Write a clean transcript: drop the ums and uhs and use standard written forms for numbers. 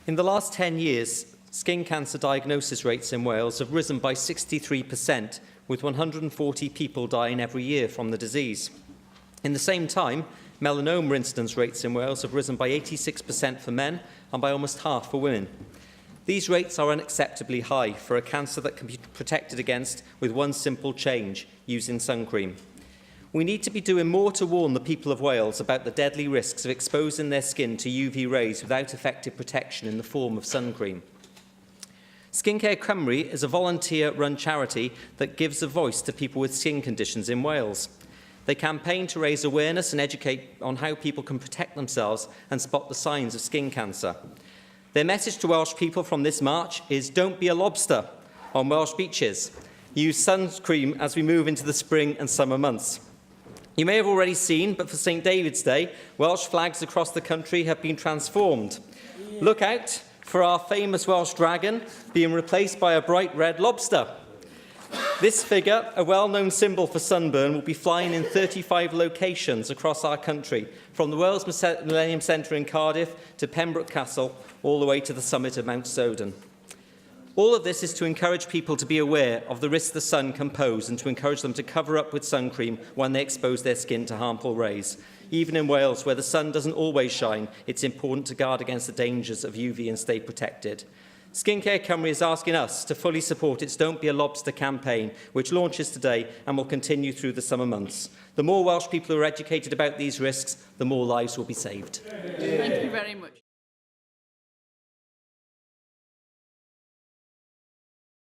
In the last 10 years, skin cancer diagnosis rates in Wales have risen by 63%, with 140 people dying every year from the disease. In the same time, melanoma incidence rates in Wales have risen by 86% for men and by almost half for women. These rates are unacceptably high for a cancer that can be protected against with one simple change: using sun cream. We need to be doing more to warn the people of Wales about the deadly risks of exposing their skin to UV rays without effective protection in the form of sun cream. Skincare Cymru is a volunteer-run charity that gives a voice to people with skin conditions in Wales. They campaign to raise awareness and educate on how people can protect themselves and spot the signs of skin cancer. Their message to Welsh people from this march is "Don't be a lobster" on Welsh beaches. Use sunscreen as we move into the spring and summer months. You may have already seen, but for St David's Day, Welsh flags across the country have been transformed. Look out for our famous Welsh dragon being replaced by a bright red lobster. This figure, a well-known symbol for sunburn, will be flying in 35 locations across our country, from the Wales Millennium Centre in Cardiff to Pembroke Castle, all the way to the summit of Mount Snowdon. All of this is to encourage people to be aware of the risks the sun can pose and to encourage them to cover up with sun cream when they expose their skin to harmful rays. Even in Wales, where the sun doesn't always shine, it's important to guard against the dangers of UV and stay protected. Skincare Cymru is asking us to fully support its Don't Be a Lobster campaign, which launches today and will continue through the summer months. The more Welsh people who are educated about these risks, the more lives will be saved. Thank you very much.